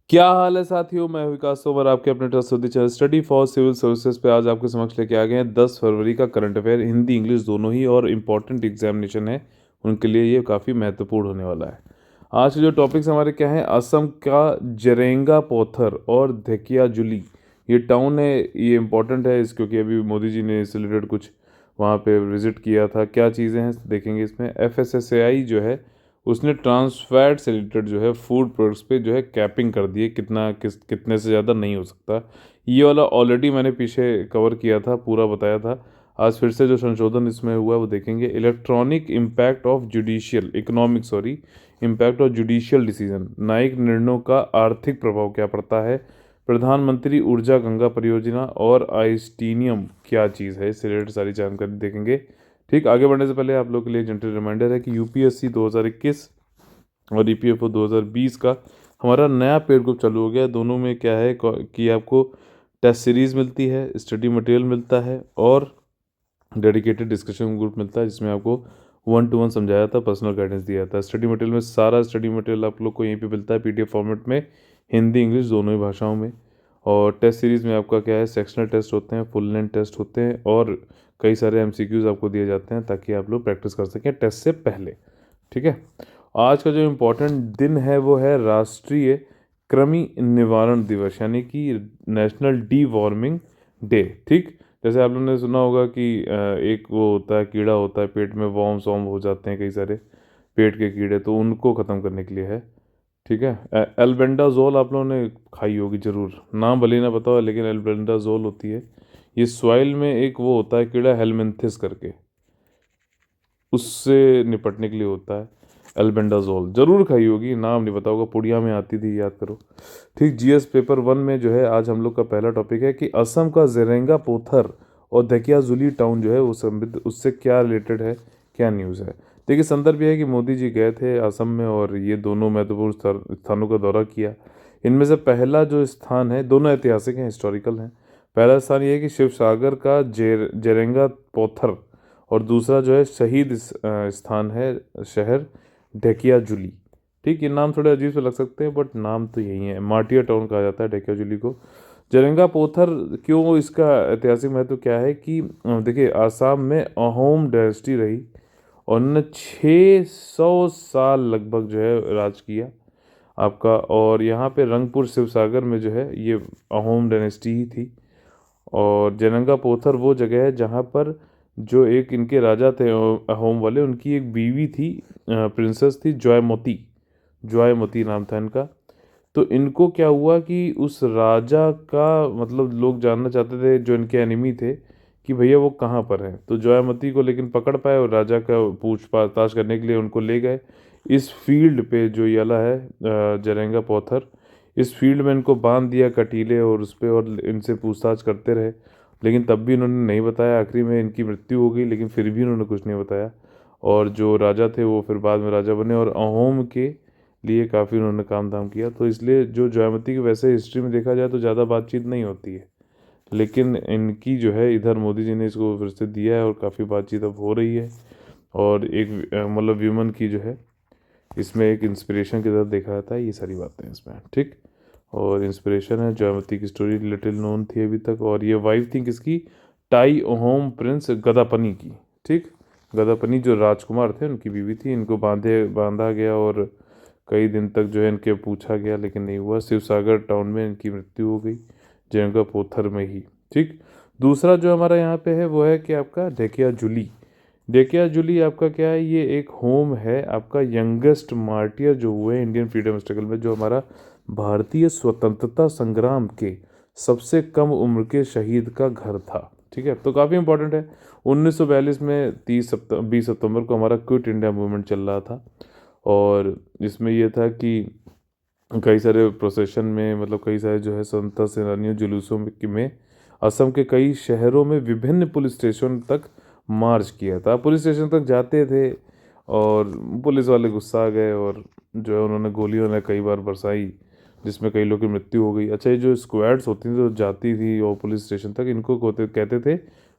क्या हाल है साथियों। मैं हूं विकास तोमर, आपके अपने trust channel study for civil services पे आज आपके समक्ष लेके आ गए हैं 10 फरवरी का करंट अफेयर, हिंदी इंग्लिश दोनों ही, और इम्पोर्टेंट एग्जामिनेशन है उनके लिए ये काफ़ी महत्वपूर्ण होने वाला है। आज के जो टॉपिक्स हमारे क्या हैं, असम का जरेंगा पोथर और धेकियाजुली ये टाउन है, ये इम्पोर्टेंट है इस क्योंकि अभी मोदी जी ने इससे रिलेटेड कुछ वहाँ पे विजिट किया था। क्या चीज़ें हैं देखेंगे इसमें। FSSAI जो है उसने ट्रांस फैट से रिलेटेड जो है फूड प्रोडक्ट्स पे जो है कैपिंग कर दी है, कितने से ज़्यादा नहीं हो सकता। ये वाला ऑलरेडी मैंने पीछे कवर किया था, पूरा बताया था। आज फिर से जो संशोधन इसमें हुआ है वो देखेंगे। Electronic impact of judicial economic sorry impact of judicial decision, न्यायिक निर्णयों का आर्थिक प्रभाव क्या पड़ता है। प्रधानमंत्री ऊर्जा गंगा परियोजना और आइस्टीनियम क्या चीज़ है, इससे रिलेटेड सारी जानकारी देखेंगे। ठीक, आगे बढ़ने से पहले आप लोग के लिए जनरल रिमाइंडर है कि UPSC 2021 और EPFO 2020 का हमारा नया पेड ग्रुप चालू हो गया है। दोनों में क्या है कि आपको टेस्ट सीरीज मिलती है, स्टडी मटेरियल मिलता है और डेडिकेटेड डिस्कशन ग्रुप मिलता है जिसमें आपको 1-to-1 समझाया जाता है, पर्सनल गाइडेंस दिया जाता है। स्टडी मटेरियल में सारा स्टडी मटेरियल आप लोग को यहीं पे मिलता है PDF फॉर्मेट में, हिंदी इंग्लिश दोनों ही भाषाओं में। और टेस्ट सीरीज़ में आपका क्या है, सेक्शनल टेस्ट होते हैं, फुल लेंथ टेस्ट होते हैं और कई सारे MCQs आपको दिए जाते हैं ताकि आप लोग प्रैक्टिस कर सकें टेस्ट से पहले। ठीक है, आज का जो इम्पोर्टेंट दिन है वो है राष्ट्रीय कृमि निवारण दिवस, यानी कि नेशनल डी वार्मिंग डे। ठीक, जैसे आप लोगों ने सुना होगा कि एक वो होता है, कीड़ा होता है पेट में, वॉर्म्स वॉर्म हो जाते हैं कई सारे पेट के कीड़े, तो उनको ख़त्म करने के लिए है। ठीक है, एल्बेंडाजोल आप लोगों ने खाई होगी ज़रूर, नाम भले ना पता हो लेकिन एल्बेंडाजोल होती है। ये सॉइल में एक वो होता है कीड़ा हेलमिंथिस करके, उससे निपटने के लिए होता है। एल्बेंडाजोल ज़रूर खाई होगी, नाम नहीं पता होगा, पुड़िया में आती थी, याद करो। ठीक, GS पेपर 1 में जो है आज हम लोग का पहला टॉपिक है कि असम का जेरेंगा पोथर और धेकियाजुली टाउन जो है वो समृद्ध, उससे क्या रिलेटेड है, क्या न्यूज़ है। देखिए, संदर्भ यह है कि मोदी जी गए थे असम में और ये दोनों महत्वपूर्ण स्थानों का दौरा किया। इनमें से पहला जो स्थान है, दोनों ऐतिहासिक हैं, हिस्टोरिकल हैं। पहला स्थान ये है कि शिव सागर का जेरेंगा पोथर, और दूसरा जो है शहीद स्थान है, शहर ढेकियाजुली। ठीक, ये नाम थोड़े अजीब से लग सकते हैं बट नाम तो यही है। माटिया टाउन कहा जाता है ढेकियाजुली को। जरेंगा पोथर क्यों, इसका ऐतिहासिक महत्व क्या है कि देखिए, आसाम में अहोम डायनेस्टी रही और उन्होंने 600 साल लगभग जो है राज किया आपका। और यहाँ पे रंगपुर शिवसागर में जो है ये अहोम डायनेस्टी ही थी। और जरेंगा पोथर वो जगह है जहाँ पर जो एक इनके राजा थे अहोम वाले, उनकी एक बीवी थी, प्रिंसेस थी, जॉयमती। जॉयमती नाम था इनका। तो इनको क्या हुआ कि उस राजा का मतलब लोग जानना चाहते थे, जो इनके एनिमी थे, कि भैया वो कहाँ पर है। तो जॉयमती को लेकिन पकड़ पाए और राजा का पूछ ताछ करने के लिए उनको ले गए इस फील्ड पे जो ये वाला है, जरेंगा पोथर। इस फील्ड में इनको बांध दिया कटीले और उस पे, और इनसे पूछताछ करते रहे लेकिन तब भी इन्होंने नहीं बताया। आखिरी में इनकी मृत्यु हो गई लेकिन फिर भी इन्होंने कुछ नहीं बताया। और जो राजा थे वो फिर बाद में राजा बने और अहोम के लिए काफ़ी उन्होंने काम धाम किया। तो इसलिए जो जयमती की वैसे हिस्ट्री में देखा जाए तो ज़्यादा बातचीत नहीं होती है, लेकिन इनकी जो है इधर मोदी जी ने इसको फिर से दिया है और काफ़ी बातचीत अब हो रही है। और एक मतलब व्यूमन की जो है इसमें एक इंस्पिरेशन की तरह देखा जाता है, ये सारी बातें हैं इसमें। ठीक, और इंस्पिरेशन है, जयमती की स्टोरी लिटिल नोन थी अभी तक, और ये वाइफ थी किसकी, टाई अहोम प्रिंस गदापनी की। ठीक, गदापनी जो राजकुमार थे उनकी बीवी थी। इनको बांधा गया और कई दिन तक जो है इनके पूछा गया लेकिन नहीं हुआ। शिवसागर टाउन में इनकी मृत्यु हो गई, जयंगा पोथर में ही। ठीक, दूसरा जो हमारा यहाँ पे है वो है कि आपका ढेकियाजुली। ढेकियाजुली आपका क्या है, ये एक होम है आपका यंगेस्ट मार्टियर जो हुए इंडियन फ्रीडम स्ट्रगल में, जो हमारा भारतीय स्वतंत्रता संग्राम के सबसे कम उम्र के शहीद का घर था। ठीक है, तो काफ़ी इंपॉर्टेंट है। 1942 में 20 सितंबर को हमारा क्विट इंडिया मूवमेंट चल रहा था और इसमें यह था कि कई सारे प्रोसेशन में, मतलब कई सारे जो है स्वतंत्रता सेनानियों जुलूसों में असम के कई शहरों में विभिन्न पुलिस स्टेशन तक मार्च किया था। पुलिस स्टेशन तक जाते थे और पुलिस वाले गुस्सा आ गए और जो है उन्होंने गोलियों ने कई बार बरसाई जिसमें कई लोगों की मृत्यु हो गई। अच्छा, ये जो स्क्वाड्स होती थी जो जाती थी और पुलिस स्टेशन तक, इनको कहते थे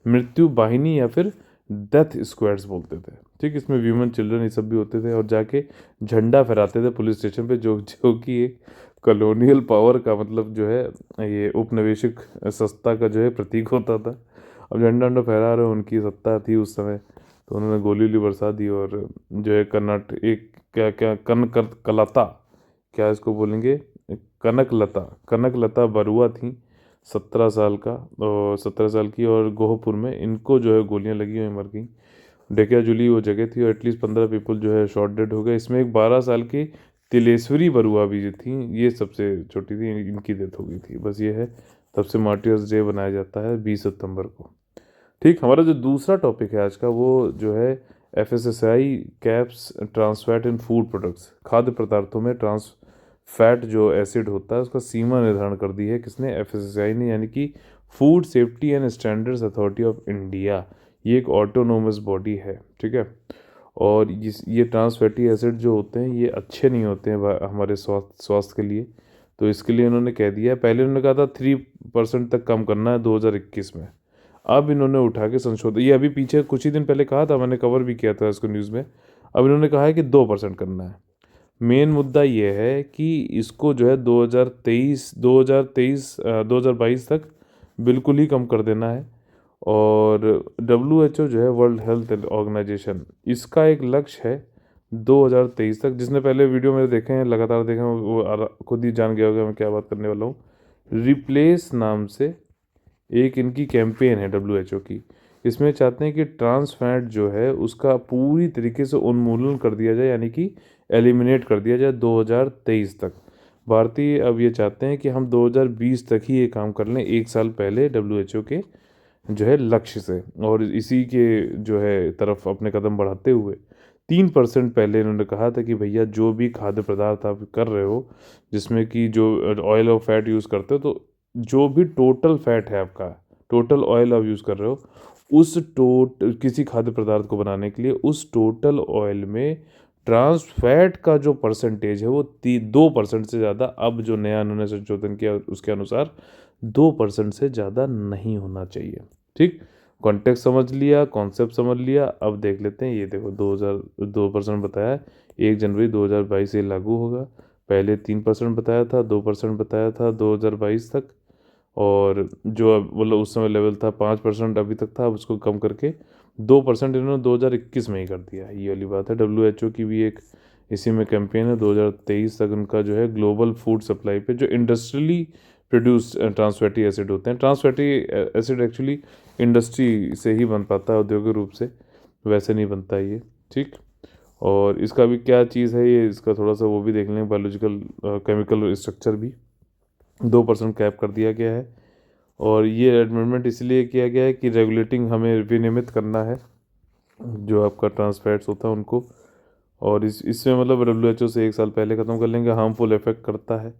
मृत्यु वाहिनी या फिर डेथ स्क्वाड्स बोलते थे। ठीक, इसमें वीमेन चिल्ड्रन ये सब भी होते थे और जाके झंडा फहराते थे पुलिस स्टेशन पे, जो जो कि एक कॉलोनियल पावर का मतलब जो है ये उपनिवेशिक सत्ता का जो है प्रतीक होता था। अब झंडा अंडा फहरा रहे, उनकी सत्ता थी उस समय, तो उन्होंने गोली वोली बरसा दी। और जो है कर्नाटक एक क्या क्या कलता, क्या इसको बोलेंगे, कनकलता, कनकलता बरुआ थी, 17 साल का, और 17 साल की, और गोहपुर में इनको जो है गोलियां लगी हुई मर गई। डेकियाजुली वो जगह थी, और एटलीस्ट 15 पीपल जो है शॉट डेड हो गए। इसमें एक 12 साल की तिलेश्वरी बरुआ भी जो थी, ये सबसे छोटी थी, इनकी डेथ हो गई थी। बस ये है, तब से मार्टियर्स डे बनाया जाता है 20 सितंबर को। ठीक, हमारा जो दूसरा टॉपिक है आज का, वो जो है FSSAI caps trans fat in food products. खाद्य पदार्थों में ट्रांस फैट जो एसिड होता है उसका सीमा निर्धारण कर दी है किसने? FSSAI ने, यानी कि food safety and standards authority of India. ये एक ऑटोनोमस बॉडी है, ठीक है। और ये ट्रांस फैटी एसिड जो होते हैं ये अच्छे नहीं होते हैं हमारे स्वास्थ्य के लिए। तो इसके लिए इन्होंने कह दिया है, पहले इन्होंने कहा था 3% तक कम करना है 2021 में। अब इन्होंने उठा के संशोधन, ये अभी पीछे कुछ ही दिन पहले कहा था, मैंने कवर भी किया था इसको न्यूज़ में। अब इन्होंने कहा है कि 2% करना है। मेन मुद्दा ये है कि इसको जो है 2022 तक बिल्कुल ही कम कर देना है। और WHO जो है, वर्ल्ड हेल्थ ऑर्गेनाइजेशन, इसका एक लक्ष्य है 2023 तक। जिसने पहले वीडियो मेरे देखे हैं, लगातार देखे हैं, वो खुद ही जान गया होगा मैं क्या बात करने वाला हूँ। रिप्लेस नाम से एक इनकी कैंपेन है WHO की। इसमें चाहते हैं कि ट्रांस फैट जो है उसका पूरी तरीके से उन्मूलन कर दिया जाए, यानी कि एलिमिनेट कर दिया जाए 2023 तक। भारतीय अब ये चाहते हैं कि हम 2020 तक ही ये काम कर लें, 1 साल पहले WHO के जो है लक्ष्य से। और इसी के जो है तरफ अपने कदम बढ़ाते हुए 3% पहले इन्होंने कहा था कि भैया जो भी खाद्य पदार्थ आप कर रहे हो, जिसमें कि जो ऑयल और फैट यूज़ करते हो, तो जो भी टोटल फैट है आपका, टोटल ऑयल आप यूज़ कर रहे हो, उस किसी खाद्य पदार्थ को बनाने के लिए उस टोटल ऑयल में ट्रांस फैट का जो परसेंटेज है वो 2% से ज़्यादा, अब जो नया इन्होंने संशोधन किया उसके अनुसार 2% से ज़्यादा नहीं होना चाहिए। ठीक, कॉन्टेक्स्ट समझ लिया, कॉन्सेप्ट समझ लिया। अब देख लेते हैं, ये देखो 2% बताया है, 1 जनवरी 2022 से लागू होगा। पहले 3% बताया था, 2% बताया था 2022 तक। और जो अब मतलब उस समय लेवल था 5% अभी तक था, अब उसको कम करके 2% इन्होंने 2021 में ही कर दिया है। ये वाली बात है। WHO की भी एक इसी में कैंपेन है, 2023 तक उनका जो है ग्लोबल फूड सप्लाई पे जो industrially produce trans fatty acid होते हैं। Trans fatty acid actually industry से ही बन पाता है, औद्योगिक रूप से, वैसे नहीं बनता ये। ठीक, और इसका भी क्या चीज़ है ये, इसका थोड़ा सा वो भी देख लेंगे, बायोलॉजिकल केमिकल स्ट्रक्चर भी 2% कैप कर दिया गया है। और ये अमेंडमेंट इसलिए किया गया है कि रेगुलेटिंग हमें विनियमित करना है जो आपका ट्रांस फैट्स होता है उनको। और इसमें मतलब WHO से 1 साल पहले ख़त्म कर लेंगे, हार्मफुल इफेक्ट करता है।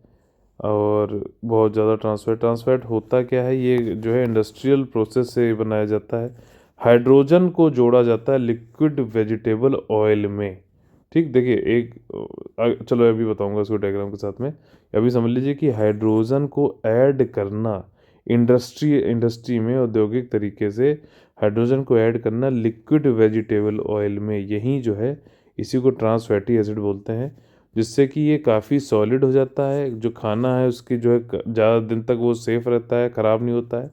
और बहुत ज़्यादा ट्रांसफैट होता क्या है, ये जो है इंडस्ट्रियल प्रोसेस से बनाया जाता है। हाइड्रोजन को जोड़ा जाता है लिक्विड वेजिटेबल ऑयल में। ठीक, देखिए एक चलो अभी बताऊंगा इसको डायग्राम के साथ में। अभी समझ लीजिए कि हाइड्रोजन को ऐड करना इंडस्ट्री में, औद्योगिक तरीके से हाइड्रोजन को ऐड करना लिक्विड वेजिटेबल ऑयल में, यही जो है इसी को ट्रांस फैटी एसिड बोलते हैं। जिससे कि ये काफ़ी सॉलिड हो जाता है, जो खाना है उसकी जो है ज़्यादा दिन तक वो सेफ़ रहता है, ख़राब नहीं होता है।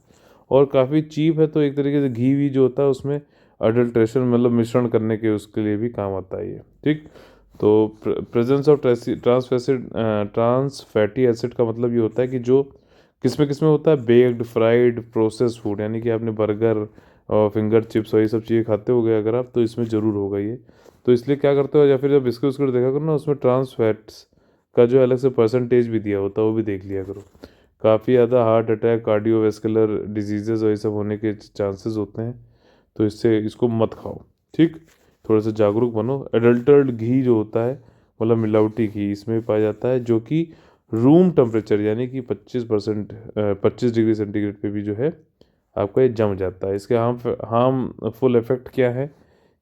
और काफ़ी चीप है, तो एक तरीके से घी वी जो होता है उसमें अडल्ट्रेशन मतलब मिश्रण करने के उसके लिए भी काम आता है ये। ठीक, तो presence of trans fatty acid का मतलब ये होता है कि जो किस में होता है, बेक्ड, फ्राइड, प्रोसेस फूड, यानी कि आपने बर्गर और फिंगर चिप्स और ये सब चीज़ें खाते हो गए अगर आप, तो इसमें ज़रूर होगा ये। तो इसलिए क्या करते हो, या फिर जब बिस्किट उस्किट देखा करो ना, उसमें ट्रांस फैट्स का जो अलग से परसेंटेज भी दिया होता है, वो भी देख लिया करो। काफ़ी ज़्यादा हार्ट अटैक, कार्डियोवैस्कुलर डिजीजेज और ये सब होने के चांसेस होते हैं, तो इससे इसको मत खाओ। ठीक, थोड़ा सा जागरूक बनो। एडल्टर्ड घी जो होता है, मतलब मिलावटी घी, इसमें पाया जाता है, जो कि रूम टेम्परेचर यानी कि 25 डिग्री सेंटीग्रेड पे भी जो है आपका ये जम जाता है। इसके हार्मफुल इफेक्ट क्या है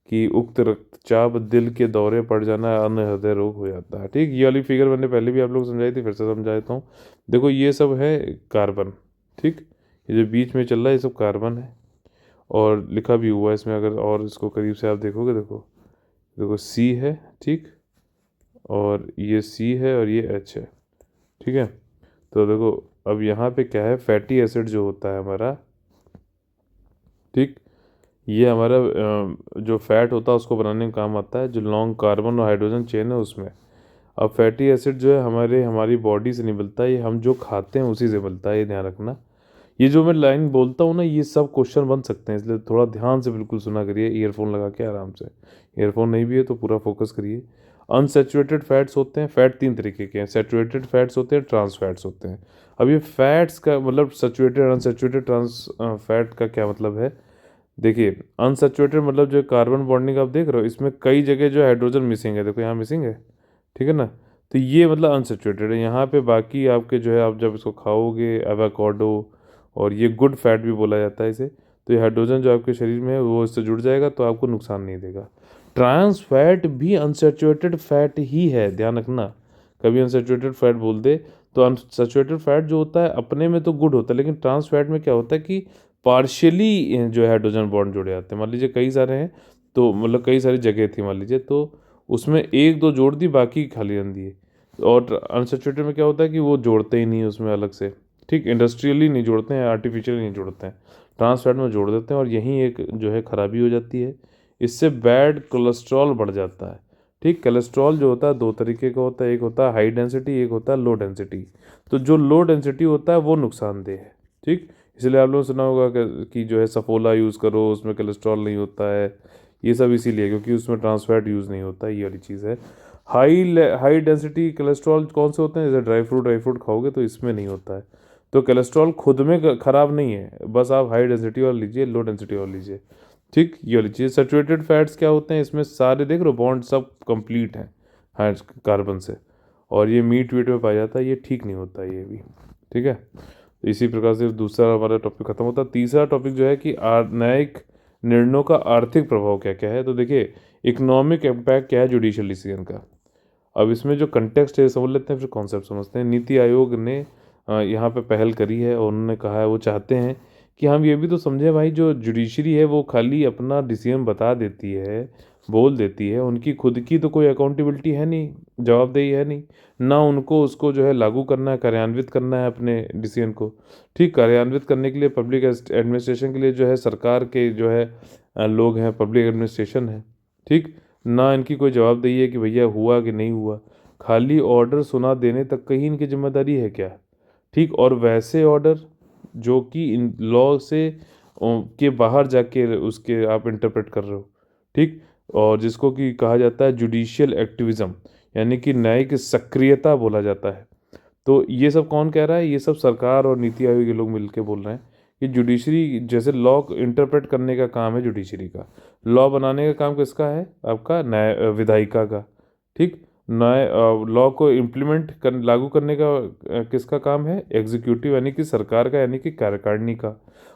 कि उक्त रक्तचाप, दिल के दौरे पड़ जाना, अन्य हृदय रोग हो जाता है। ठीक, ये वाली फिगर मैंने पहले भी आप लोग समझाई थी, फिर से समझा देता हूँ। देखो ये सब है कार्बन। ठीक, ये जो बीच में चल रहा है ये सब कार्बन है, और लिखा भी हुआ है इसमें, अगर और इसको करीब से आप देखोगे, देखो देखो C है। ठीक, और ये C है और ये H है। ठीक है। तो देखो अब यहाँ पे क्या है, फैटी एसिड जो होता है हमारा, ठीक, ये हमारा जो फैट होता है उसको बनाने का काम आता है, जो लॉन्ग कार्बन और हाइड्रोजन चेन है उसमें। अब फैटी एसिड जो है हमारी बॉडी से नहीं मिलता है, ये हम जो खाते हैं उसी से मिलता है, ये ध्यान रखना। ये जो मैं लाइन बोलता हूँ ना, ये सब क्वेश्चन बन सकते हैं, इसलिए थोड़ा ध्यान से बिल्कुल सुना करिए, ईयरफोन लगा के आराम से। ईयरफोन नहीं भी है तो पूरा फोकस करिए। अनसेचुरेटेड फैट्स होते हैं, फैट तीन तरीके के हैं, सेचुरेटेड फैट्स होते हैं, ट्रांस फैट्स होते हैं। अब ये फैट्स का मतलब सेचुरेटेड अनसेचुरेटेड ट्रांस फैट का क्या मतलब है, देखिए अनसेचुरेटेड मतलब जो कार्बन बॉन्डिंग आप देख रहे हो, इसमें कई जगह जो हाइड्रोजन मिसिंग है, देखो यहाँ मिसिंग है, ठीक है ना। तो ये मतलब अनसेचुरेटेड है, यहाँ पे बाकी आपके जो है आप जब इसको खाओगे एवोकाडो, और ये गुड फैट भी बोला जाता है इसे, तो ये हाइड्रोजन जो आपके शरीर में है वो इससे जुड़ जाएगा तो आपको नुकसान नहीं देगा। ट्रांस फैट भी अनसेचुरेटेड फैट ही है, ध्यान रखना। कभी अनसेचुरेटेड फैट बोल दे तो अनसेचुरेटेड फैट जो होता है अपने में तो गुड होता है, लेकिन ट्रांस फैट में क्या होता है कि पार्शियली जो है हाइड्रोजन बॉन्ड जुड़े जाते हैं। मान लीजिए कई सारे हैं, तो मतलब कई सारी जगह थी मान लीजिए, तो उसमें एक दो जोड़ दी बाकी खाली रन दिए। और अनसेचुरेटेड में क्या होता है कि वो जोड़ते ही नहीं उसमें अलग से, ठीक, इंडस्ट्रियली नहीं जोड़ते हैं, आर्टिफिशियली नहीं जोड़ते हैं, ट्रांस फैट में जोड़ देते हैं, और यहीं एक जो है खराबी हो जाती है। इससे बैड कोलेस्ट्रॉल बढ़ जाता है। ठीक, कोलेस्ट्रॉल जो होता है दो तरीके का होता है, एक होता है हाई डेंसिटी, एक होता है लो डेंसिटी। तो जो लो डेंसिटी होता है वो नुकसानदेह है। ठीक, इसलिए आप लोगों ने सुना होगा कि जो है सफोला यूज़ करो, उसमें कोलेस्ट्रॉल नहीं होता है। ये सब इसीलिए क्योंकि उसमें ट्रांस फैट यूज़ नहीं होता है, ये वाली चीज़ है। हाई डेंसिटी कोलेस्ट्रॉल कौन से होते हैं, जैसे ड्राई फ्रूट खाओगे तो इसमें नहीं होता है। तो कोलेस्ट्रॉल खुद में खराब नहीं है, बस आप हाई डेंसिटी और लीजिए, लो डेंसिटी और लीजिए। ठीक, ये वाली चीज़। सेचुरेटेड फैट्स क्या होते हैं, इसमें सारे देख रहे हो बॉन्ड सब कंप्लीट हैं हाइड कार्बन से, और ये मीट वीट में पाया जाता है, ये ठीक नहीं होता ये भी। ठीक है, तो इसी प्रकार से दूसरा हमारा टॉपिक खत्म होता है। तीसरा टॉपिक जो है कि न्यायिक निर्णयों का आर्थिक प्रभाव क्या क्या है। तो देखिए इकोनॉमिक इम्पैक्ट क्या है जुडिशियल डिसीजन का। अब इसमें जो कंटेक्स्ट है समझ लेते हैं, फिर कॉन्सेप्ट समझते हैं। नीति आयोग ने यहाँ पे पहल करी है, और उन्होंने कहा है वो चाहते हैं कि हम ये भी तो समझें भाई, जो जुडिशरी है वो खाली अपना डिसीजन बता देती है, बोल देती है, उनकी खुद की तो कोई अकाउंटेबिलिटी है नहीं, जवाबदेही है नहीं, ना उनको उसको जो है लागू करना है, कार्यान्वित करना है अपने डिसीजन को। ठीक, कार्यान्वित करने के लिए पब्लिक एडमिनिस्ट्रेशन के लिए जो है सरकार के जो है लोग हैं, पब्लिक एडमिनिस्ट्रेशन है। ठीक, ना इनकी कोई जवाबदेही है कि भैया हुआ कि नहीं हुआ, खाली ऑर्डर सुना देने तक का ही इनकी जिम्मेदारी है क्या। ठीक, और वैसे ऑर्डर जो कि इन लॉ से के बाहर जाके उसके आप इंटरप्रेट कर रहे हो। ठीक, और जिसको कि कहा जाता है जुडिशियल एक्टिविज्म, यानी कि न्यायिक सक्रियता बोला जाता है। तो ये सब कौन कह रहा है, ये सब सरकार और नीति आयोग के लोग मिलकर बोल रहे हैं कि जुडिशरी जैसे लॉ इंटरप्रेट करने का काम है जुडिशरी का, लॉ बनाने का काम किसका है, आपका न्याय विधायिका का। ठीक, न्याय लॉ को इम्प्लीमेंट लागू करने का किसका काम है, एग्जीक्यूटिव यानी कि सरकार का, यानी कि कार्यकारिणी का।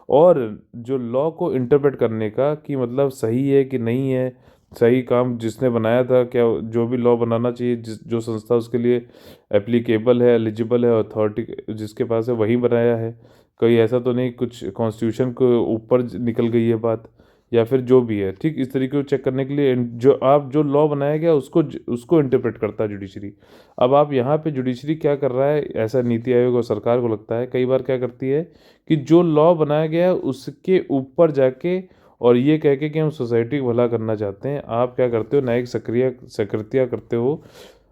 और जो लॉ को इंटरप्रेट करने का कि मतलब सही है कि नहीं है, सही काम जिसने बनाया था क्या, जो भी लॉ बनाना चाहिए जो संस्था उसके लिए एप्लीकेबल है, एलिजिबल है, अथॉरिटी जिसके पास है वही बनाया है। कोई ऐसा तो नहीं कुछ कॉन्स्टिट्यूशन को ऊपर निकल गई है बात, या फिर जो भी है। ठीक, इस तरीके को चेक करने के लिए जो आप जो लॉ बनाया गया उसको उसको इंटरप्रेट करता है जुडिशरी। अब आप यहाँ पे जुडिशरी क्या कर रहा है, ऐसा नीति आयोग और सरकार को लगता है कई बार क्या करती है कि जो लॉ बनाया गया है उसके ऊपर जाके, और ये कह के कि हम सोसाइटी को भला करना चाहते हैं, आप क्या करते हो, न्यायिक सक्रियता करते हो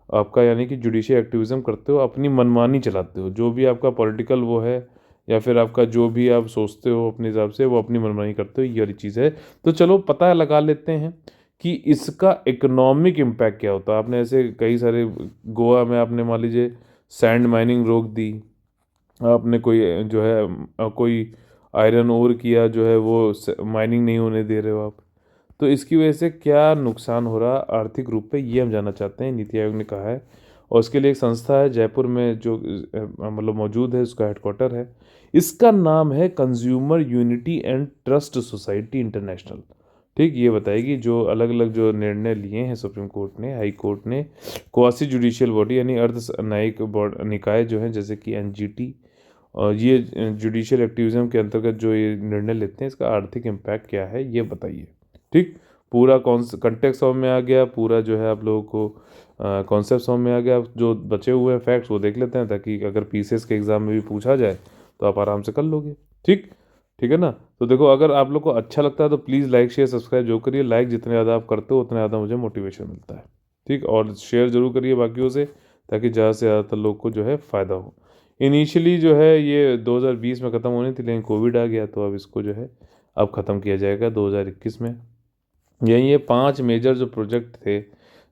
आपका, यानी कि जुडिशियल एक्टिविज्म करते हो, अपनी मनमानी चलाते हो, जो भी आपका पॉलिटिकल वो है, या फिर आपका जो भी आप सोचते हो अपने हिसाब से वो अपनी मनमानी करते हो, ये वाली चीज़ है। तो चलो पता लगा लेते हैं कि इसका इकोनॉमिक इम्पैक्ट क्या होता है। आपने ऐसे कई सारे, गोवा में आपने मान लीजिए सैंड माइनिंग रोक दी, आपने कोई जो है कोई आयरन ओर किया जो है वो माइनिंग नहीं होने दे रहे हो आप, तो इसकी वजह से क्या नुकसान हो रहा आर्थिक रूप पे, ये हम जानना चाहते हैं, नीति आयोग ने कहा है। और उसके लिए एक संस्था है जयपुर में जो मतलब मौजूद है, उसका हेडक्वार्टर है, इसका नाम है consumer unity and trust society international. ठीक, ये बताएगी जो अलग अलग जो निर्णय लिए हैं सुप्रीम कोर्ट ने, हाई कोर्ट ने, क्वासी जुडिशियल बॉडी यानी अर्ध न्यायिक निकाय जो हैं जैसे कि एनजीटी, और ये जुडिशियल एक्टिविज्म के अंतर्गत जो ये निर्णय लेते हैं, इसका आर्थिक इम्पैक्ट क्या है ये बताइए। ठीक, पूरा कंटेक्स्ट समझ में आ गया, पूरा जो है आप लोगों को कॉन्सेप्ट समझ में आ गया। जो बचे हुए हैं फैक्ट्स वो देख लेते हैं, ताकि अगर पीसीएस के एग्ज़ाम में भी पूछा जाए तो आप आराम से कर लोगे। ठीक ठीक है ना। तो देखो, अगर आप लोग को अच्छा लगता है तो प्लीज़ लाइक शेयर सब्सक्राइब जो करिए। लाइक जितने ज़्यादा आप करते हो उतना ज़्यादा मुझे मोटिवेशन मिलता है। ठीक, और शेयर ज़रूर करिए बाकियों से, ताकि ज़्यादा से ज़्यादातर लोग को जो है फ़ायदा हो। इनिशियली जो है ये 2020 में ख़त्म होनी थी, लेकिन कोविड आ गया, तो अब इसको जो है अब ख़त्म किया जाएगा 2021 में। यही ये 5 मेजर जो प्रोजेक्ट थे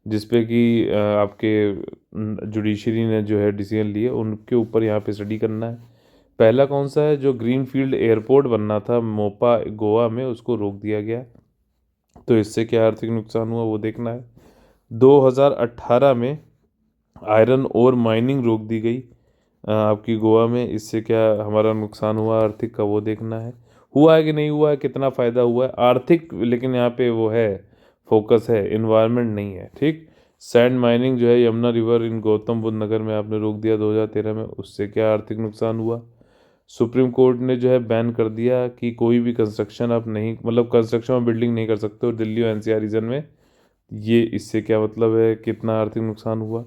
जिसपे कि आपके जुडिशरी ने जो है डिसीजन लिए, उनके ऊपर यहाँ पे स्टडी करना है। पहला कौन सा है, जो ग्रीनफील्ड एयरपोर्ट बनना था मोपा गोवा में, उसको रोक दिया गया। तो इससे क्या आर्थिक नुकसान हुआ वो देखना है। 2018 में आयरन ओर माइनिंग रोक दी गई आपकी गोवा में, इससे क्या हमारा नुकसान हुआ आर्थिक का वो देखना है। हुआ है कि नहीं हुआ है, कितना फ़ायदा हुआ है आर्थिक, लेकिन यहाँ पे वो है, फोकस है, इन्वायरमेंट नहीं है। ठीक, सैंड माइनिंग जो है यमुना रिवर इन गौतम बुद्ध नगर में आपने रोक दिया 2013 में, उससे क्या आर्थिक नुकसान हुआ। सुप्रीम कोर्ट ने जो है बैन कर दिया कि कोई भी कंस्ट्रक्शन आप नहीं, मतलब कंस्ट्रक्शन और बिल्डिंग नहीं कर सकते हो दिल्ली और एनसीआर रीजन में। ये इससे क्या मतलब है, कितना आर्थिक नुकसान हुआ।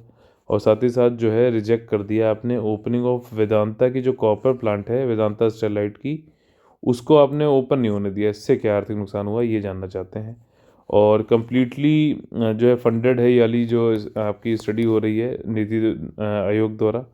और साथ ही साथ जो है रिजेक्ट कर दिया आपने ओपनिंग ऑफ वेदांता की जो कॉपर प्लांट है, वेदांता स्टेरलाइट की, उसको आपने ओपन नहीं होने दिया। इससे क्या आर्थिक नुकसान हुआ ये जानना चाहते हैं। और कम्प्लीटली जो है फंडेड है ये वाली जो आपकी स्टडी हो रही है नीति आयोग द्वारा।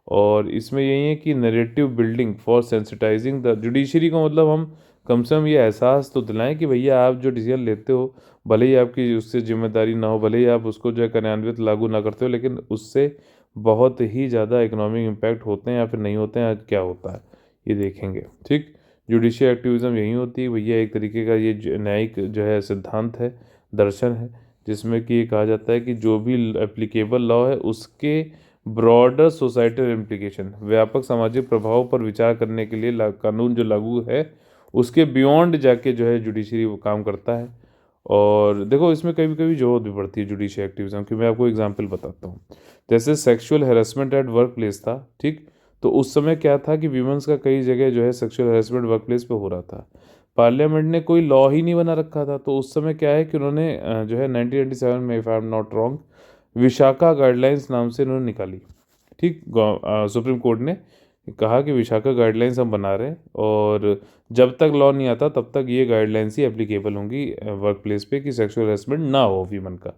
और इसमें यही है कि narrative building for sensitising the judiciary को, मतलब हम कम से कम ये एहसास तो दिलाएं कि भैया आप जो डिसीजन लेते हो, भले ही आपकी उससे जिम्मेदारी ना हो, भले ही आप उसको जो है कार्यान्वित लागू ना करते हो, लेकिन उससे बहुत ही ज़्यादा इकोनॉमिक इम्पैक्ट होते हैं या फिर नहीं होते हैं, क्या होता है ये देखेंगे। ठीक, जुडिशियल एक्टिविज्म यही होती है भैया, एक तरीके का ये न्यायिक जो है सिद्धांत है, दर्शन है, जिसमें कि ये कहा जाता है कि जो भी एप्लीकेबल लॉ है उसके ब्रॉडर सोसाइटल इम्प्लीकेशन, व्यापक सामाजिक प्रभाव पर विचार करने के लिए कानून जो लागू है उसके बियॉन्ड जाके जो है जुडिशरी वो काम करता है। और देखो, इसमें कभी कभी जरूरत भी पड़ती है जुडिशियल एक्टिविज्म की। मैं आपको एग्जांपल बताता हूँ। जैसे sexual harassment at work place था, ठीक, तो उस समय क्या था कि वीमेंस का कई जगह जो है सेक्सुअल हेरासमेंट वर्क प्लेस पे हो रहा था। पार्लियामेंट ने कोई लॉ ही नहीं बना रखा था, तो उस समय क्या है कि उन्होंने जो है 1987 में, if I am not wrong, Vishakha guidelines नाम से इन्होंने निकाली। ठीक, सुप्रीम कोर्ट ने कहा कि विशाखा गाइडलाइंस हम बना रहे हैं, और जब तक लॉ नहीं आता तब तक ये गाइडलाइंस ही एप्लीकेबल होंगी वर्क प्लेस पे, कि सेक्सुअल हेरासमेंट ना हो वीमन का।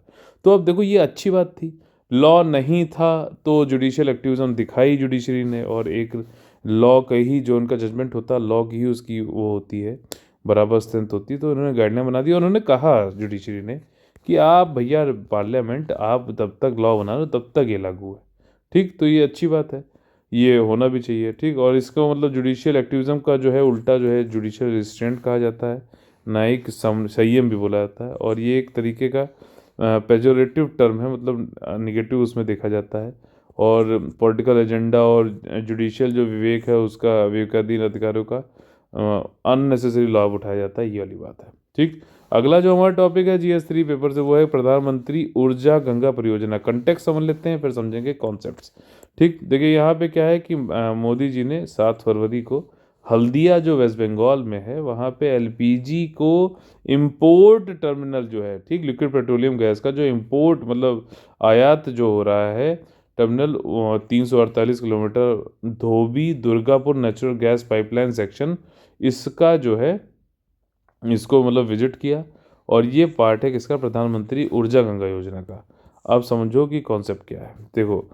तो अब देखो, ये अच्छी बात थी। लॉ नहीं था तो जुडिशियल एक्टिविज्म दिखाई जुडिशरी ने, और एक लॉ का ही जो उनका जजमेंट होता है, लॉ की ही उसकी वो होती है, बराबर स्ट्रेंथ होती है। तो उन्होंने गाइडलाइन बना दी और उन्होंने कहा जुडिशरी ने कि आप भैया पार्लियामेंट, आप तब तक लॉ बना लो तब तक ये लागू है। ठीक, तो ये अच्छी बात है, ये होना भी चाहिए। ठीक, और इसको मतलब जुडिशियल एक्टिविज्म का जो है उल्टा जो है जुडिशियल रिस्ट्रेंट कहा जाता है, न्यायिक संयम भी बोला जाता है। और ये एक तरीके का पेजोरेटिव टर्म है, मतलब निगेटिव उसमें देखा जाता है। और पॉलिटिकल एजेंडा और जुडिशियल जो विवेक है उसका, विवेकाधीन अधिकारों का अननेसेसरी लाभ उठाया जाता है, ये वाली बात है। ठीक, अगला जो हमारा टॉपिक है GS3 पेपर से, वो है प्रधानमंत्री ऊर्जा गंगा परियोजना। कंटेक्स्ट समझ लेते हैं फिर समझेंगे कॉन्सेप्ट्स। ठीक, देखिए यहाँ पे क्या है कि मोदी जी ने 7 फरवरी को हल्दिया जो वेस्ट बंगाल में है वहाँ पे एलपीजी को इम्पोर्ट टर्मिनल जो है, ठीक, लिक्विड पेट्रोलियम गैस का जो इम्पोर्ट मतलब आयात जो हो रहा है terminal, 348 kilometre Dhobi Durgapur natural gas pipeline section, इसका जो है इसको मतलब विजिट किया। और ये पार्ट है किसका, प्रधानमंत्री ऊर्जा गंगा योजना का। अब समझो कि कॉन्सेप्ट क्या है। देखो,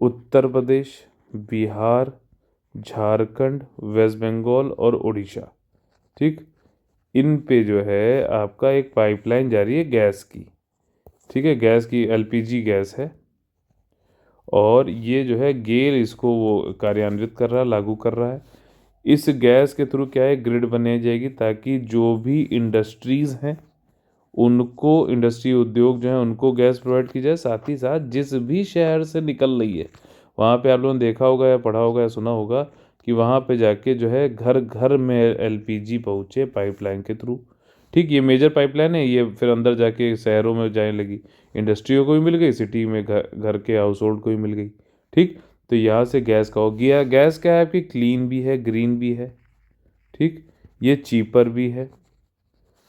उत्तर प्रदेश, बिहार, झारखंड, वेस्ट बंगाल और उड़ीसा, ठीक, इन पे जो है आपका एक पाइपलाइन जा रही है गैस की। ठीक है, गैस की, एलपीजी गैस है। और ये जो है गेल इसको वो कार्यान्वित कर रहा है, लागू कर रहा है। इस गैस के थ्रू क्या है, ग्रिड बनाई जाएगी, ताकि जो भी इंडस्ट्रीज़ हैं उनको, इंडस्ट्री उद्योग जो है उनको गैस प्रोवाइड की जाए। साथ ही साथ जिस भी शहर से निकल रही है, वहाँ पे आप लोगों ने देखा होगा या पढ़ा होगा या सुना होगा कि वहाँ पे जाके जो है घर घर में एलपीजी पहुँचे पाइपलाइन के थ्रू। ठीक, ये मेजर पाइपलाइन है, ये फिर अंदर जाके शहरों में जाने लगी, इंडस्ट्रियों को भी मिल गई, सिटी में घर घर के हाउस होल्ड को भी मिल गई। ठीक, तो यहाँ से गैस का हो गया। गैस क्या है आपकी, क्लीन भी है, ग्रीन भी है, ठीक, ये चीपर भी है,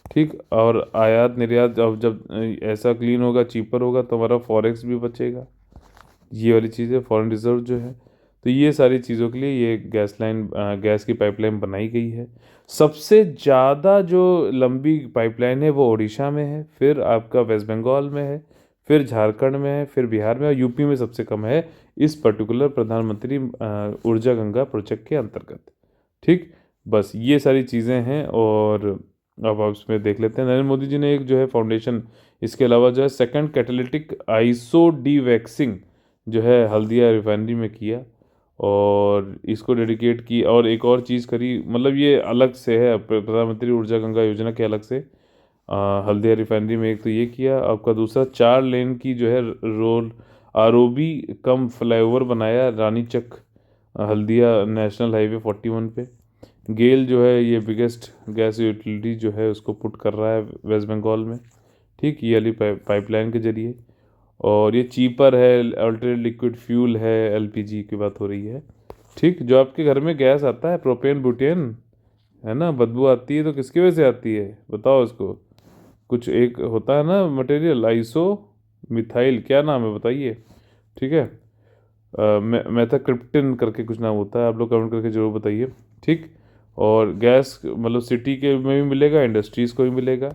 ठीक। और आयात निर्यात अब जब ऐसा क्लीन होगा, चीपर होगा, तो हमारा फॉरेक्स भी बचेगा। ये वाली चीज़ है, फॉरेन रिजर्व जो है। तो ये सारी चीज़ों के लिए ये गैस लाइन, गैस की पाइपलाइन बनाई गई है। सबसे ज़्यादा जो लंबी पाइपलाइन है वो उड़ीसा में है, फिर आपका वेस्ट बंगाल में है, फिर झारखंड में है, फिर बिहार में, और यूपी में सबसे कम है इस पर्टिकुलर प्रधानमंत्री ऊर्जा गंगा प्रोजेक्ट के अंतर्गत। ठीक। बस ये सारी चीज़ें हैं। और अब आप इसमें देख लेते हैं, नरेंद्र मोदी जी ने एक जो है फाउंडेशन, इसके अलावा जो है second catalytic iso D waxing जो है हल्दिया रिफाइनरी में किया, और इसको डेडिकेट की। और एक और चीज़ करी, मतलब ये अलग से है प्रधानमंत्री ऊर्जा गंगा योजना के अलग से, हल्दिया रिफाइनरी में एक तो ये किया, आपका दूसरा 4 लेन की जो है रोड आरओबी कम फ्लाईओवर बनाया रानीचक हल्दिया नेशनल हाईवे 41 पे। गेल जो है ये बिगेस्ट गैस यूटिलिटी जो है उसको पुट कर रहा है वेस्ट बंगाल में। ठीक, ये वाली पाइपलाइन के जरिए। और ये चीपर है, अल्टरनेट लिक्विड फ्यूल है, एलपीजी की बात हो रही है। ठीक, जो आपके घर में गैस आता है प्रोपेन बुटेन, है ना, बदबू आती है तो किसकी वजह से आती है बताओ इसको। कुछ एक होता है ना मटेरियल, आइसो मिथाइल, क्या नाम है बताइए। ठीक है, मेथाक्रिप्टिन करके कुछ नाम होता है, आप लोग कमेंट करके जरूर बताइए। ठीक। और गैस मतलब सिटी के में भी मिलेगा, इंडस्ट्रीज़ को भी मिलेगा।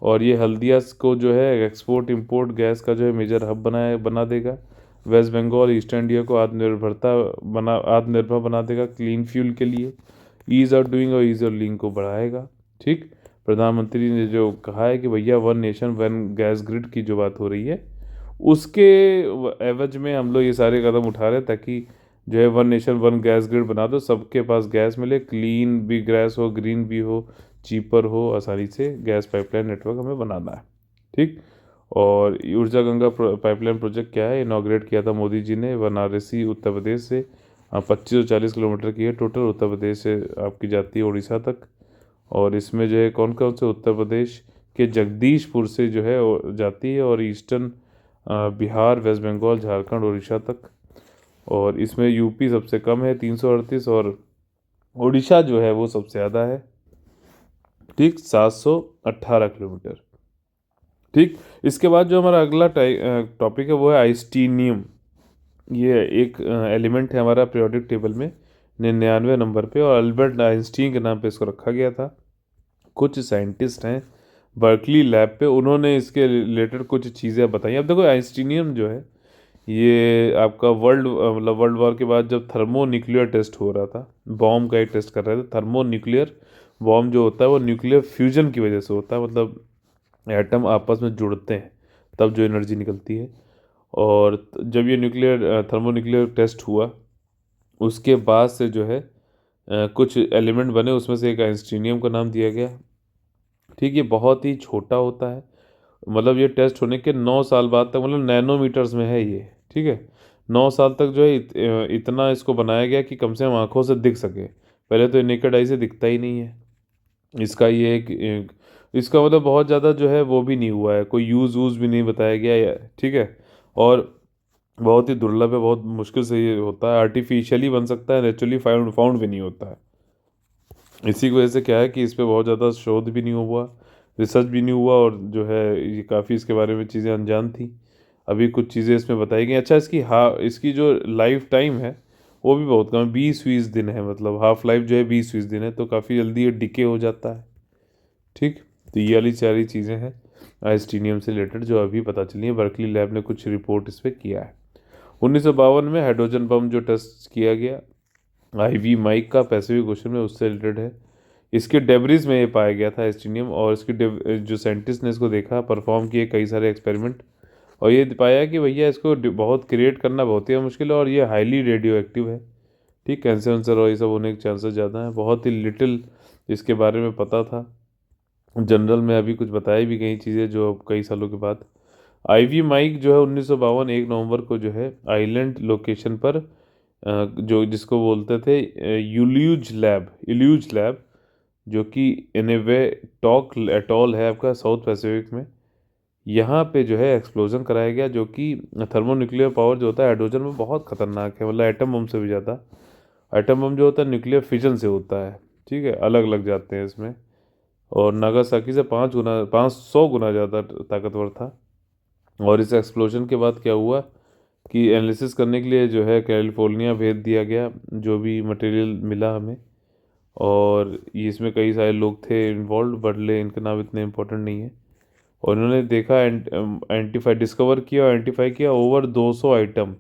और ये हल्दिया को जो है एक्सपोर्ट इंपोर्ट गैस का जो है मेजर हब बना देगा। वेस्ट बंगाल ईस्ट इंडिया को आत्मनिर्भर बना देगा क्लीन फ्यूल के लिए। ईज ऑफ डूइंग और ईज ऑफ लिंक को बढ़ाएगा। ठीक। प्रधानमंत्री ने जो कहा है कि भैया one nation one gas grid की जो बात हो रही है, उसके एवज में हम लोग ये सारे कदम उठा रहे हैं, ताकि जो है one nation one gas grid बना दो, सबके पास गैस मिले, क्लीन भी गैस हो, ग्रीन भी हो, चीपर हो, आसानी से गैस पाइपलाइन नेटवर्क हमें बनाना है। ठीक। और ऊर्जा गंगा पाइपलाइन प्रोजेक्ट क्या है, इनाग्रेट किया था मोदी जी ने वाराणसी उत्तर प्रदेश से। 2540 किलोमीटर की है टोटल, उत्तर प्रदेश से आपकी जाती है उड़ीसा तक। और इसमें जो है कौन कौन से, उत्तर प्रदेश के जगदीशपुर से जो है जाती है, और ईस्टर्न बिहार, वेस्ट बंगाल, झारखंड, उड़ीसा तक। और इसमें यूपी सबसे कम है 338, और उड़ीसा जो है वो सबसे ज़्यादा है। ठीक, 718 किलोमीटर। ठीक। इसके बाद जो हमारा अगला टॉपिक है वो है आइस्टीनियम। ये एक एलिमेंट है हमारा पीरियोडिक टेबल में 99 नंबर पे, और अल्बर्ट आइंस्टीन के नाम पे इसको रखा गया था। कुछ साइंटिस्ट हैं बर्कली लैब पे, उन्होंने इसके रिलेटेड कुछ चीज़ें बताई। अब देखो आइंस्टीनियम जो है ये आपका मतलब वर्ल्ड वॉर के बाद जब थर्मो न्यूक्लियर टेस्ट हो रहा था, बॉम्ब का एक टेस्ट कर रहे थे। थर्मो न्यूक्लियर बॉम्ब जो होता है वो न्यूक्लियर फ्यूजन की वजह से होता है, मतलब एटम आपस में जुड़ते हैं तब जो एनर्जी निकलती है। और जब ये थर्मो न्यूक्लियर टेस्ट हुआ, उसके बाद से जो है कुछ एलिमेंट बने, उसमें से एक आइंस्टीनियम का नाम दिया गया। ठीक, ये बहुत ही छोटा होता है, मतलब ये टेस्ट होने के 9 साल बाद तक, मतलब नैनोमीटर्स में है ये। ठीक है, 9 साल तक जो है इतना इसको बनाया गया कि कम से कम आंखों से दिख सके। पहले तो नेकेड आई से दिखता ही नहीं है। इसका ये इसका मतलब बहुत ज़्यादा जो है वो भी नहीं हुआ है, कोई यूज़ वूज़ भी नहीं बताया गया है। ठीक है। और बहुत ही दुर्लभ है, बहुत मुश्किल से ये होता है, आर्टिफिशियली बन सकता है, नेचुरली फाउंड फाउंड भी नहीं होता है। इसी की वजह से क्या है कि इस पे बहुत ज़्यादा शोध भी नहीं हुआ, रिसर्च भी नहीं हुआ, और जो है ये काफ़ी इसके बारे में चीज़ें अनजान थी। अभी कुछ चीज़ें इसमें बताई गई। अच्छा, इसकी जो लाइफ टाइम है वो भी बहुत कम है, 20-20 दिन है, मतलब हाफ लाइफ जो है 20-20 दिन है, तो काफ़ी जल्दी ये डिके हो जाता है। ठीक। तो ये वाली सारी चीज़ें हैं आइस्टीनियम से रिलेटेड जो अभी पता चली है, बर्कली लैब ने कुछ रिपोर्ट इस पर किया है। 1952 में हाइड्रोजन बम जो टेस्ट किया गया आईवी माइक का पैसिफिक ओशन में, उससे रिलेटेड है। इसके डेब्रिज में ये पाया गया था एस्टीनियम, और इसकी जो साइंटिस्ट ने इसको देखा, परफॉर्म किए कई सारे एक्सपेरिमेंट, और ये पाया कि भैया इसको बहुत क्रिएट करना बहुत ही मुश्किल है, और ये हाईली रेडियो एक्टिव है। ठीक, कैंसर वैंसर और ये सब होने के चांसेस ज़्यादा हैं। बहुत ही लिटिल इसके बारे में पता था जनरल में, अभी कुछ बताई भी गई चीज़ें जो अब कई सालों के बाद। आईवी माइक जो है 1952 1 नवंबर को जो है आइलैंड लोकेशन पर जो जिसको बोलते थे इल्यूज लैब, जो कि इनेवे टॉक एटॉल है आपका साउथ पैसिफिक में, यहाँ पे जो है एक्सप्लोजन कराया गया, जो कि थर्मोन्यूक्लियर पावर जो होता है हाइड्रोजन में बहुत खतरनाक है, मतलब एटम बम से भी ज़्यादा। एटम बम जो होता है न्यूक्लियर फिजन से होता है। ठीक है, अलग लग जाते हैं इसमें। और नागासाकी से 500 गुना ज़्यादा ताकतवर था। और इस एक्सप्लोजन के बाद क्या हुआ कि एनालिसिस करने के लिए जो है कैलिफोर्निया भेज दिया गया, जो भी मटेरियल मिला हमें। और ये इसमें कई सारे लोग थे इन्वॉल्व, बटले इनका नाम इतने इम्पोर्टेंट नहीं है। और इन्होंने देखा, एंटीफाई डिस्कवर किया और एंटीफाई किया ओवर 200 आइटम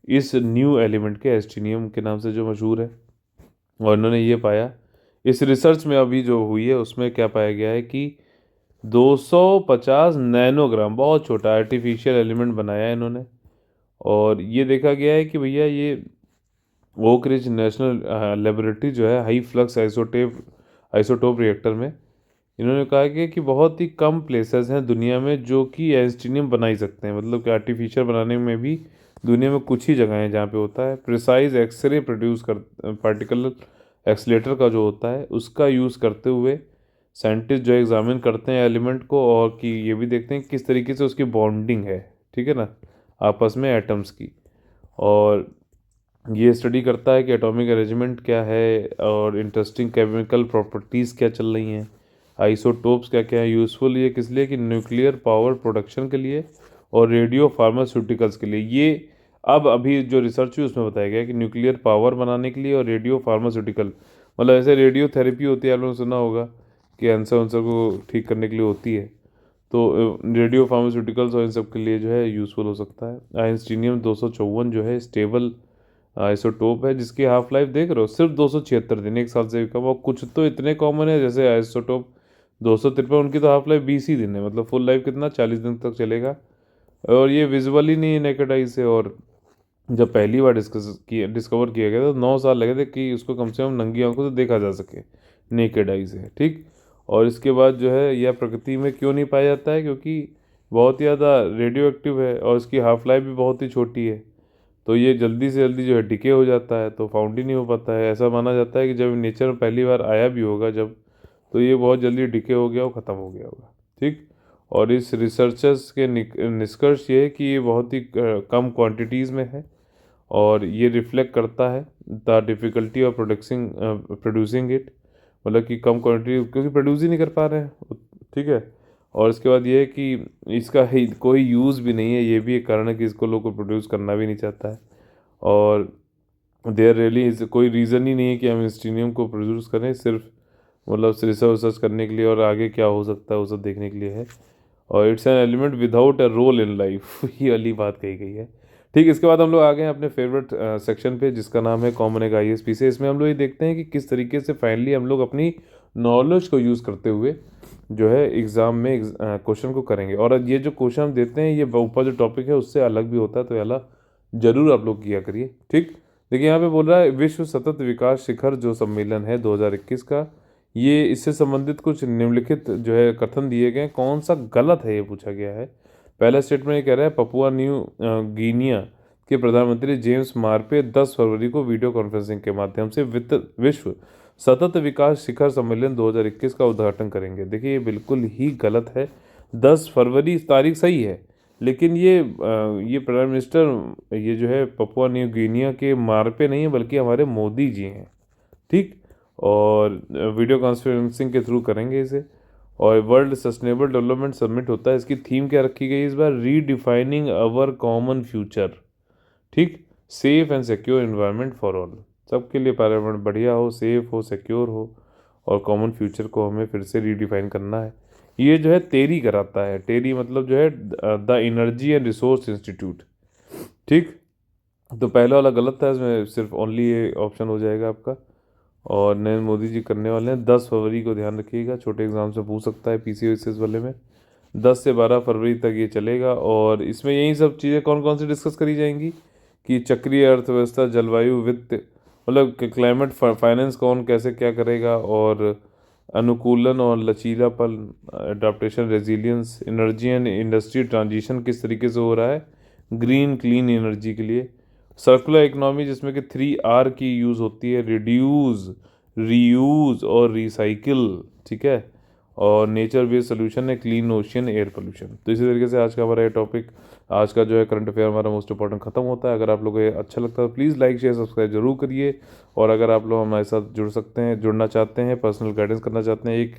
इस न्यू एलिमेंट के, एस्टीनियम के नाम से जो मशहूर है। और इन्होंने ये पाया, इस रिसर्च में अभी जो हुई है उसमें क्या पाया गया है कि 250 नैनोग्राम, बहुत छोटा आर्टिफिशियल एलिमेंट बनाया है इन्होंने। और ये देखा गया है कि भैया ये ओक रिज नेशनल लेबोरेटरी जो है हाई फ्लक्स आइसोटोप रिएक्टर में, इन्होंने कहा कि बहुत ही कम प्लेसेस हैं दुनिया में जो कि एस्टीनियम बना ही सकते हैं। मतलब कि आर्टिफिशियल बनाने में भी दुनिया में कुछ ही जगह हैं जहाँ पे होता है। प्रिसाइज एक्सरे प्रोड्यूस कर पार्टिकल एक्सलेटर का जो होता है उसका यूज़ करते हुए साइंटिस्ट जो एग्जामिन करते हैं एलिमेंट को, और कि ये भी देखते हैं किस तरीके से उसकी बॉन्डिंग है, ठीक है ना, आपस में एटम्स की। और ये स्टडी करता है कि एटॉमिक अरेंजमेंट क्या है और इंटरेस्टिंग केमिकल प्रॉपर्टीज़ क्या चल रही हैं, आइसोटोप्स क्या क्या है, यूज़फुल ये किस लिए कि न्यूक्लियर पावर प्रोडक्शन के लिए और रेडियो फार्मास्यूटिकल्स के लिए। ये अब अभी जो रिसर्च हुई उसमें बताया गया कि न्यूक्लियर पावर बनाने के लिए और रेडियो फार्मास्यूटिकल, मतलब ऐसे रेडियो थेरेपी होती है, आप लोगों ने सुना होगा कि कैंसर वंसर को ठीक करने के लिए होती है, तो रेडियो फार्मास्यूटिकल्स और इन सब के लिए जो है यूज़फुल हो सकता है। आइंस्टीनियम 254 जो है स्टेबल आइसोटोप है जिसकी हाफ लाइफ देख रहे हो सिर्फ 276 दिन, 1 साल से भी कम। और कुछ तो इतने कॉमन है जैसे आइसोटोप 253, उनकी तो हाफ लाइफ 20 ही दिन है, मतलब फुल लाइफ कितना 40 दिन तक चलेगा। और ये विजुअल ही नहीं है नेकेड आई से। और जब पहली बार डिस्कवर किया गया तो 9 साल लगे थे कि उसको कम से कम नंगी आंखों से देखा जा सके नेकेड आई से, ठीक। और इसके बाद जो है यह प्रकृति में क्यों नहीं पाया जाता है, क्योंकि बहुत ही ज़्यादा रेडियो एक्टिव है और इसकी हाफ लाइफ भी बहुत ही छोटी है। तो ये जल्दी से जल्दी जो है डिके हो जाता है, तो फाउंड ही नहीं हो पाता है। ऐसा माना जाता है कि जब नेचर में पहली बार आया भी होगा जब, तो ये बहुत जल्दी डिके हो गया और ख़त्म हो गया होगा, ठीक। और इस रिसर्चर्स के निष्कर्ष ये है कि ये बहुत ही कम क्वांटिटीज़ में है। और ये रिफ्लेक्ट करता है the difficulty of producing it, मतलब कि कम क्वांटिटी क्योंकि प्रोड्यूस ही नहीं कर पा रहे हैं, ठीक है। और इसके बाद ये है कि इसका कोई यूज़ भी नहीं है, ये भी एक कारण है कि इसको लोग को प्रोड्यूस करना भी नहीं चाहता है। और देयर रियली इज कोई रीज़न ही नहीं है कि हम इंस्टीनियम को प्रोड्यूस करें, सिर्फ मतलब रिसर्च करने के लिए और आगे क्या हो सकता है वो सब देखने के लिए है। और it's an element without a role in life ये वाली बात कही गई है, ठीक। इसके बाद हम लोग आ गए हैं अपने फेवरेट सेक्शन पे जिसका नाम है कॉमन एक ISP से। इसमें हम लोग ये देखते हैं कि किस तरीके से फाइनली हम लोग अपनी नॉलेज को यूज़ करते हुए जो है एग्ज़ाम में क्वेश्चन को करेंगे। और ये जो क्वेश्चन हम देते हैं ये ऊपर जो टॉपिक है उससे अलग भी होता है, तो ये अलग जरूर आप लोग किया करिए, ठीक। देखिए यहाँ पे बोल रहा है विश्व सतत विकास शिखर जो सम्मेलन है 2021 का, ये इससे संबंधित कुछ निम्नलिखित जो है कथन दिए गए, कौन सा गलत है ये पूछा गया है। पहला स्टेटमेंट ये कह रहा है पपुआ न्यू गिनिया के प्रधानमंत्री जेम्स मार्पे 10 फरवरी को वीडियो कॉन्फ्रेंसिंग के माध्यम से विश्व सतत विकास शिखर सम्मेलन 2021 का उद्घाटन करेंगे। देखिए ये बिल्कुल ही गलत है। 10 फरवरी तारीख सही है, लेकिन ये प्राइम मिनिस्टर ये जो है पपुआ न्यू गिनिया के मार्पे नहीं है बल्कि हमारे मोदी जी हैं, ठीक। और वीडियो कॉन्फ्रेंसिंग के थ्रू करेंगे इसे। और वर्ल्ड सस्टेनेबल डेवलपमेंट समिट होता है, इसकी थीम क्या रखी गई इस बार, रीडिफाइनिंग अवर कॉमन फ्यूचर, ठीक। Safe and secure environment for all, सबके लिए पर्यावरण बढ़िया हो, सेफ हो, सिक्योर हो, और कॉमन फ्यूचर को हमें फिर से रीडिफाइन करना है। ये जो है टेरी कराता है, टेरी मतलब जो है the energy and resource institute, ठीक। तो पहला वाला गलत था, इसमें सिर्फ ओनली ये ऑप्शन हो जाएगा आपका। और नरेंद्र मोदी जी करने वाले हैं 10 फरवरी को, ध्यान रखिएगा, छोटे एग्जाम से पूछ सकता है PCOSS वाले में। 10 से 12 फरवरी तक ये चलेगा। और इसमें यही सब चीज़ें कौन कौन सी डिस्कस करी जाएंगी कि चक्रीय अर्थव्यवस्था, जलवायु, वित्त, मतलब क्लाइमेट फाइनेंस कौन कैसे क्या करेगा, और अनुकूलन और लचीलापन, adaptation, resilience, energy and industry transition किस तरीके से हो रहा है ग्रीन क्लीन एनर्जी के लिए, सर्कुलर इकोनॉमी जिसमें कि 3R की यूज़ होती है, रिड्यूस, रीयूज़ और रिसाइकिल, ठीक है। और नेचर बेस्ड सोल्यूशन है क्लीन ओशियन एयर पोल्यूशन। तो इसी तरीके से आज का हमारा ये टॉपिक, आज का जो है करंट अफेयर हमारा मोस्ट इंपॉर्टेंट खत्म होता है। अगर आप लोगों को ये अच्छा लगता है तो प्लीज़ लाइक शेयर सब्सक्राइब जरूर करिए। और अगर आप लोग हमारे साथ जुड़ना चाहते हैं, पर्सनल गाइडेंस करना चाहते हैं, एक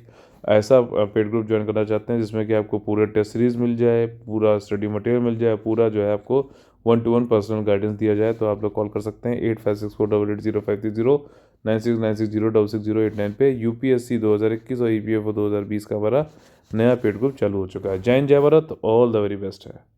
ऐसा पेड ग्रुप ज्वाइन करना चाहते हैं जिसमें कि आपको पूरे टेस्ट सीरीज मिल जाए, पूरा स्टडी मटेरियल मिल जाए, पूरा जो है आपको 1-to-1 पर्सनल गाइडेंस दिया जाए, तो आप लोग कॉल कर सकते हैं 8564880530, 9696066089 पे। यूपीएससी 2021 और ईपीएफओ 2020 का हमारा नया पेड ग्रुप चालू हो चुका है। जय हिंद, जय Bharat, all the very best है।